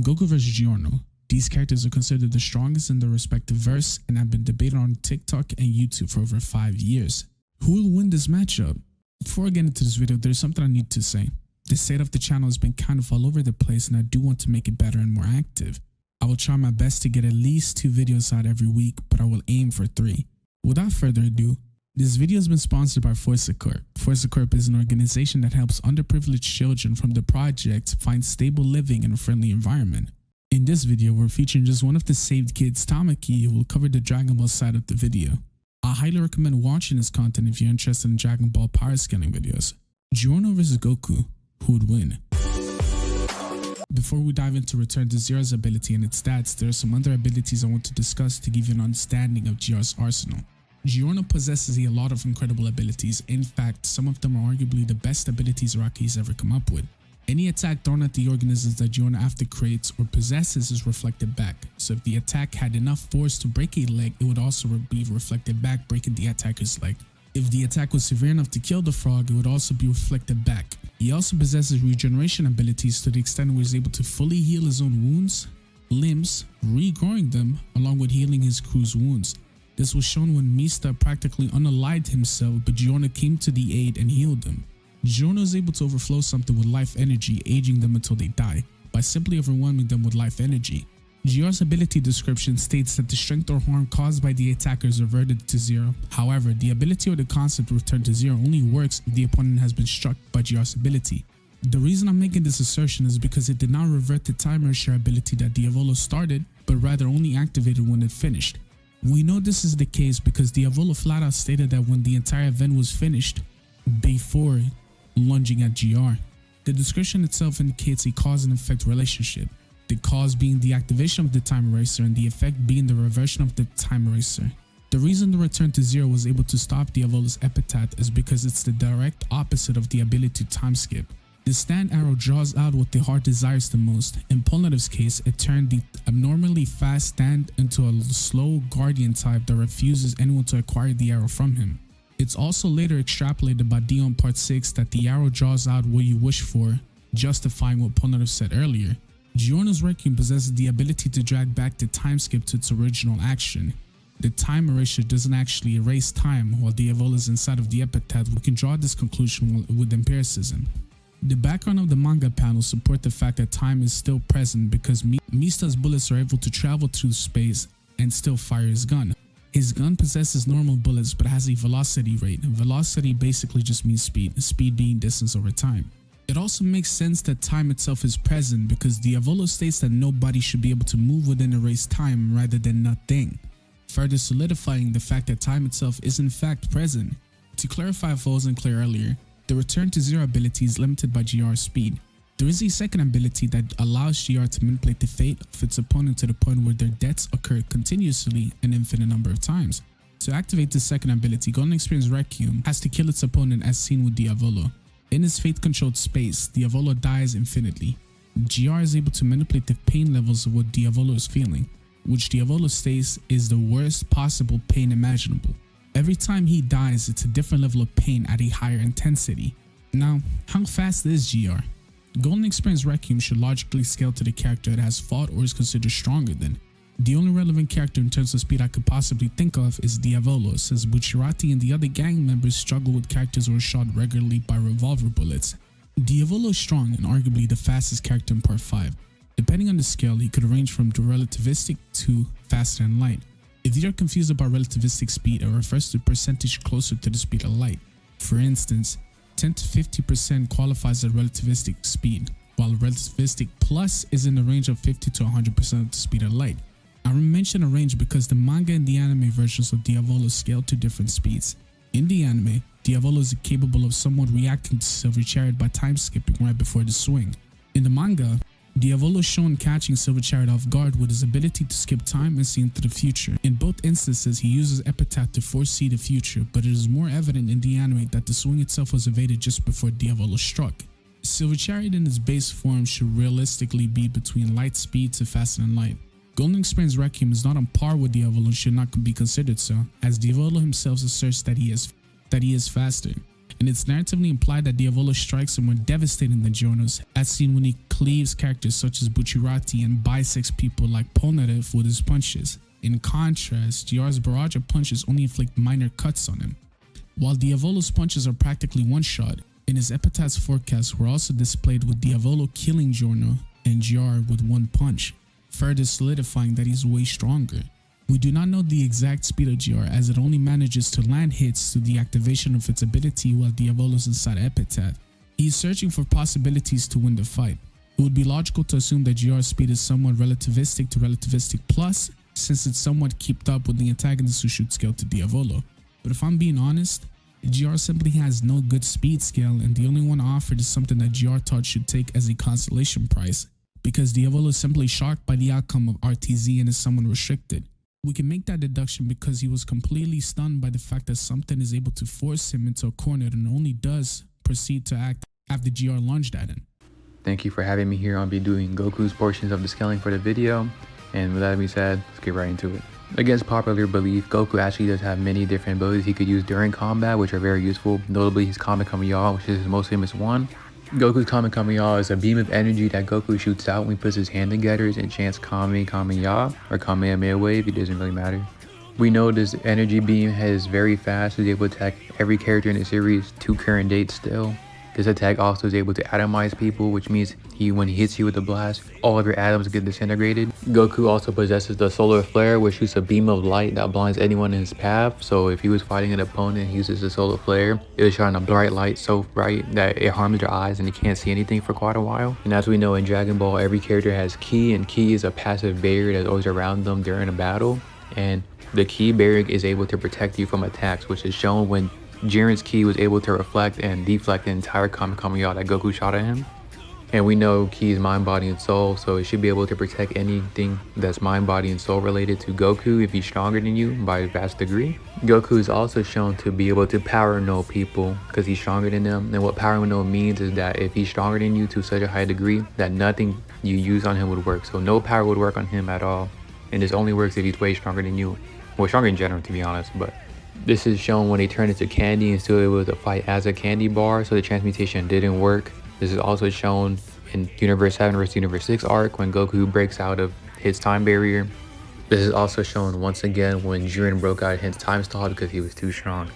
Goku vs Giorno. These characters are considered the strongest in their respective verse and have been debated on TikTok and YouTube for over 5 years. Who will win this matchup? Before I get into this video, there's something I need to say. The state of the channel has been kind of all over the place and I do want to make it better and more active. I will try my best to get at least 2 videos out every week, but I will aim for 3. Without further ado, this video has been sponsored by Forza Corp. Forza Corp is an organization that helps underprivileged children from the project find stable living in a friendly environment. In this video, we're featuring just one of the saved kids, Tamaki, who will cover the Dragon Ball side of the video. I highly recommend watching this content if you're interested in Dragon Ball power scaling videos. Giorno vs Goku, who would win? Before we dive into Return to Zero's ability and its stats, there are some other abilities I want to discuss to give you an understanding of GR's arsenal. Giorno possesses a lot of incredible abilities. In fact, some of them are arguably the best abilities Araki's ever come up with. Any attack thrown at the organisms that Giorno after creates or possesses is reflected back. So if the attack had enough force to break a leg, it would also be reflected back, breaking the attacker's leg. If the attack was severe enough to kill the frog, it would also be reflected back. He also possesses regeneration abilities to the extent where he's able to fully heal his own wounds, limbs, regrowing them, along with healing his crew's wounds. This was shown when Mista practically unalived himself, but Giorno came to the aid and healed them. Giorno is able to overflow something with life energy, aging them until they die, by simply overwhelming them with life energy. GR's ability description states that the strength or harm caused by the attacker is reverted to 0. However, the ability or the concept return to 0 only works if the opponent has been struck by GR's ability. The reason I'm making this assertion is because it did not revert the time erasure ability that Diavolo started, but rather only activated when it finished. We know this is the case because Diavolo flat out stated that when the entire event was finished, before lunging at GR. The description itself indicates a cause and effect relationship. The cause being the activation of the time eraser and the effect being the reversion of the time eraser. The reason the return to 0 was able to stop Diavolo's epitaph is because it's the direct opposite of the ability to time skip. The stand arrow draws out what the heart desires the most. In Polnareff's case, it turned the abnormally fast stand into a slow guardian type that refuses anyone to acquire the arrow from him. It's also later extrapolated by Dion Part 6 that the arrow draws out what you wish for, justifying what Polnareff said earlier. Giorno's Requiem possesses the ability to drag back the time skip to its original action. The time erasure doesn't actually erase time, while Diavolo is inside of the epitaph. We can draw this conclusion with empiricism. The background of the manga panels support the fact that time is still present because Mista's bullets are able to travel through space and still fire his gun. His gun possesses normal bullets but has a velocity rate. Velocity basically just means speed, speed being distance over time. It also makes sense that time itself is present because Diavolo states that nobody should be able to move within erased time rather than nothing, further solidifying the fact that time itself is in fact present. To clarify if I wasn't clear earlier, the return to 0 ability is limited by GR's speed. There is a second ability that allows GR to manipulate the fate of its opponent to the point where their deaths occur continuously an infinite number of times. To activate this second ability, Golden Experience Requiem has to kill its opponent as seen with Diavolo. In his fate-controlled space, Diavolo dies infinitely. GR is able to manipulate the pain levels of what Diavolo is feeling, which Diavolo states is the worst possible pain imaginable. Every time he dies, it's a different level of pain at a higher intensity. Now, how fast is GR? Golden Experience Requiem should logically scale to the character it has fought or is considered stronger than. The only relevant character in terms of speed I could possibly think of is Diavolo, since Bucciarati and the other gang members struggle with characters who are shot regularly by revolver bullets. Diavolo is strong and arguably the fastest character in Part 5. Depending on the scale, he could range from relativistic to faster than light. If you're confused about relativistic speed, it refers to a percentage closer to the speed of light. For instance, 10 to 50% qualifies as relativistic speed, while relativistic plus is in the range of 50 to 100% of the speed of light. I mention a range because the manga and the anime versions of Diavolo scale to different speeds. In the anime, Diavolo is capable of somewhat reacting to Silver Chariot by time skipping right before the swing. In the manga, Diavolo is shown catching Silver Chariot off guard with his ability to skip time and see into the future. In both instances, he uses Epitaph to foresee the future, but it is more evident in the anime that the swing itself was evaded just before Diavolo struck. Silver Chariot in its base form should realistically be between light speed to faster than light. Golden Experience Requiem is not on par with Diavolo and should not be considered so, as Diavolo himself asserts that he is faster. and it's narratively implied that Diavolo's strikes are more devastating than Giorno's, as seen when he cleaves characters such as Bucciarati and bisects people like Polnareff with his punches. In contrast, Gior's barrage of punches only inflict minor cuts on him, while Diavolo's punches are practically one-shot. In his epitaph's forecasts were also displayed with Diavolo killing Giorno and Gior with one punch, further solidifying that he's way stronger. We do not know the exact speed of Gior, as it only manages to land hits through the activation of its ability while Diavolo's inside epitaph. He is searching for possibilities to win the fight. It would be logical to assume that Gior's speed is somewhat relativistic to relativistic plus, since it's somewhat kept up with the antagonist who shoots scale to Diavolo. But if I'm being honest, Gior simply has no good speed scale, and the only one offered is something that Gior thought should take as a consolation prize, because Diavolo is simply shocked by the outcome of RTZ and is somewhat restricted. We can make that deduction because he was completely stunned by the fact that something is able to force him into a corner and only does proceed to act after Gior lunged at him. Thank you for having me here. I'll be doing Goku's portions of the scaling for the video, and with that being said, let's get right into it. Against popular belief, Goku actually does have many different abilities he could use during combat, which are very useful, notably his Kame Kame Ya, which is his most famous one. Goku's Kame Kame Ya is a beam of energy that Goku shoots out when he puts his hand together and chants Kame Kame Ya, or Kamehameha Wave, it doesn't really matter. We know this energy beam is very fast, is able to attack every character in the series to current date still. This attack also is able to atomize people, which means when he hits you with a blast, all of your atoms get disintegrated. Goku also possesses the solar flare, which shoots a beam of light that blinds anyone in his path. So if he was fighting an opponent and he uses the solar flare, it will shine a bright light so bright that it harms their eyes and they can't see anything for quite a while. And as we know in Dragon Ball, every character has ki, and ki is a passive barrier that's always around them during a battle. And the ki barrier is able to protect you from attacks, which is shown when Jiren's ki was able to reflect and deflect the entire Kame Kame Ya that Goku shot at him. And we know ki is mind, body, and soul, so it should be able to protect anything that's mind, body, and soul related to Goku if he's stronger than you by a vast degree. Goku is also shown to be able to power know people because he's stronger than them. And what power know means is that if he's stronger than you to such a high degree that nothing you use on him would work. So no power would work on him at all. And this only works if he's way stronger than you. Well, stronger in general, to be honest, but this is shown when they turn into candy and still able to fight as a candy bar, so the transmutation didn't work. This is also shown in Universe 7 vs Universe 6 arc when Goku breaks out of his time barrier. This is also shown once again when Jiren broke out of his time stall because he was too strong.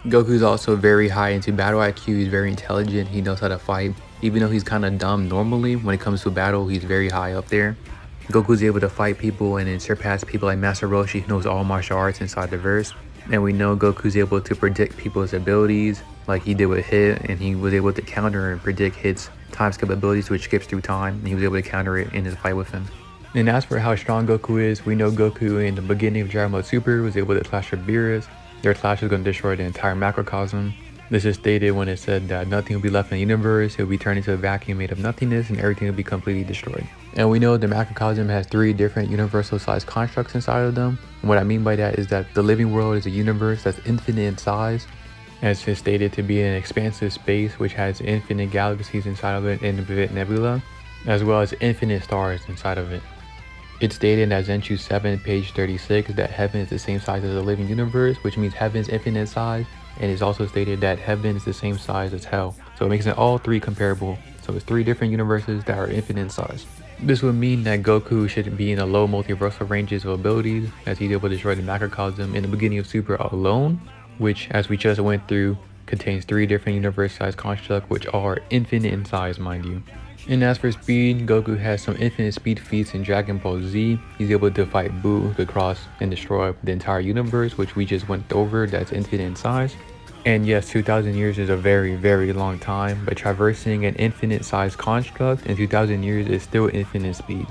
Goku is also very high into battle IQ, he's very intelligent, he knows how to fight. Even though he's kind of dumb normally, when it comes to battle, he's very high up there. Goku is able to fight people and then surpass people like Master Roshi, who knows all martial arts inside the verse. And we know Goku's able to predict people's abilities like he did with Hit, and he was able to counter and predict Hit's time skip abilities, which skips through time, and he was able to counter it in his fight with him. And as for how strong Goku is, we know Goku in the beginning of Dragon Ball Super was able to clash with Beerus. Their clash is going to destroy the entire macrocosm. This is stated when it said that nothing will be left in the universe, it will be turned into a vacuum made of nothingness, and everything will be completely destroyed. And we know the macrocosm has 3 different universal size constructs inside of them. And what I mean by that is that the living world is a universe that's infinite in size, as it's stated to be an expansive space which has infinite galaxies inside of it and infinite nebula, as well as infinite stars inside of it. It's stated in Zenchu 7, page 36, that heaven is the same size as the living universe, which means heaven is infinite size, and it's also stated that heaven is the same size as hell. So it makes it all 3 comparable. So it's 3 different universes that are infinite in size. This would mean that Goku should be in the low multiversal ranges of abilities, as he's able to destroy the macrocosm in the beginning of Super alone, which, as we just went through, contains 3 different universe-sized constructs, which are infinite in size, mind you. And as for speed, Goku has some infinite speed feats in Dragon Ball Z. He's able to fight Buu, who could cross and destroy the entire universe, which we just went over, that's infinite in size. And yes, 2,000 years is a very, very long time, but traversing an infinite size construct in 2,000 years is still infinite speed.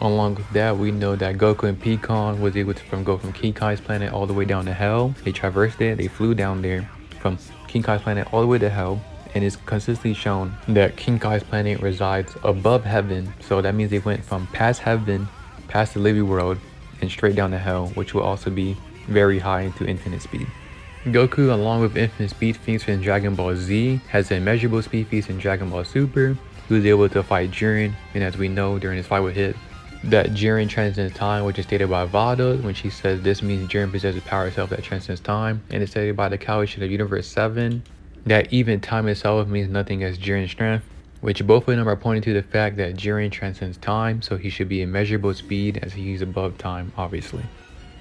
Along with that, we know that Goku and Pikkon was able to go from King Kai's planet all the way down to Hell. They traversed it, they flew down there from King Kai's planet all the way to Hell, and it's consistently shown that King Kai's planet resides above heaven. So that means they went from past heaven, past the living world, and straight down to Hell, which will also be very high into infinite speed. Goku, along with infinite speed feats in Dragon Ball Z, has immeasurable speed feats in Dragon Ball Super. He was able to fight Jiren, and as we know during his fight with Hit, that Jiren transcends time, which is stated by Vada when she says this means Jiren possesses power itself that transcends time, and it's stated by the Kawashi of Universe 7 that even time itself means nothing as Jiren's strength, which both of them are pointing to the fact that Jiren transcends time, so he should be immeasurable speed as he's above time, obviously.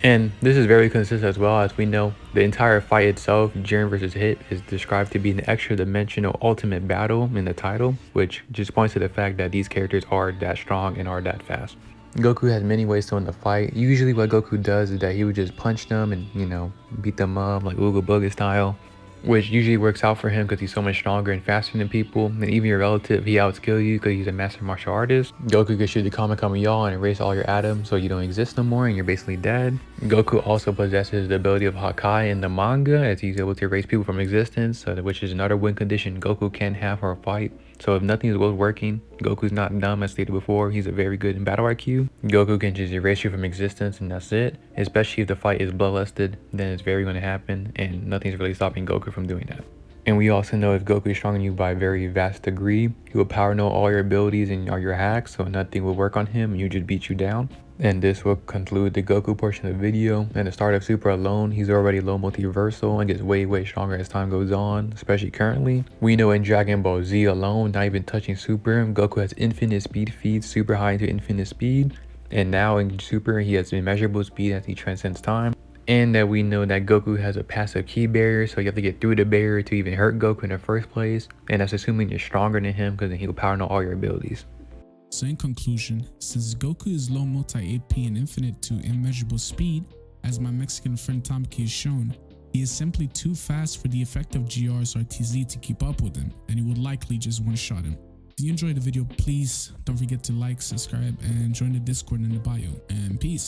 And this is very consistent as well. As we know, the entire fight itself, Jiren versus Hit, is described to be an extra dimensional ultimate battle in the title, which just points to the fact that these characters are that strong and are that fast. Goku has many ways to win the fight. Usually what Goku does is that he would just punch them and, beat them up like Ooga Booga style, which usually works out for him because he's so much stronger and faster than people. And even your relative, he outskill you because he's a master martial artist. Goku can shoot the Kame Kame and erase all your atoms so you don't exist no more and you're basically dead. Goku also possesses the ability of Hakai in the manga, as he's able to erase people from existence, which is another win condition Goku can have for a fight. So if nothing is working, Goku's not dumb as stated before, he's a very good in battle IQ. Goku can just erase you from existence and that's it. Especially if the fight is bloodlusted, then it's very going to happen and nothing's really stopping Goku from doing that. And we also know if Goku is stronger than you by a very vast degree, he will power know all your abilities and all your hacks, so nothing will work on him and you just beat you down. And this will conclude the Goku portion of the video. And the start of Super alone, he's already low multiversal and gets way stronger as time goes on, especially currently. We know in Dragon Ball Z alone, not even touching Super, Goku has infinite speed feeds super high into infinite speed. And now in Super, he has immeasurable speed as he transcends time. And that we know that Goku has a passive ki barrier, so you have to get through the barrier to even hurt Goku in the first place. And that's assuming you're stronger than him, because then he'll power know all your abilities. So in conclusion, since Goku is low multi-AP and infinite to immeasurable speed, as my Mexican friend Tomke has shown, he is simply too fast for the effective GRs or TZ to keep up with him, and he would likely just one-shot him. If you enjoyed the video, please don't forget to like, subscribe, and join the Discord in the bio, and peace.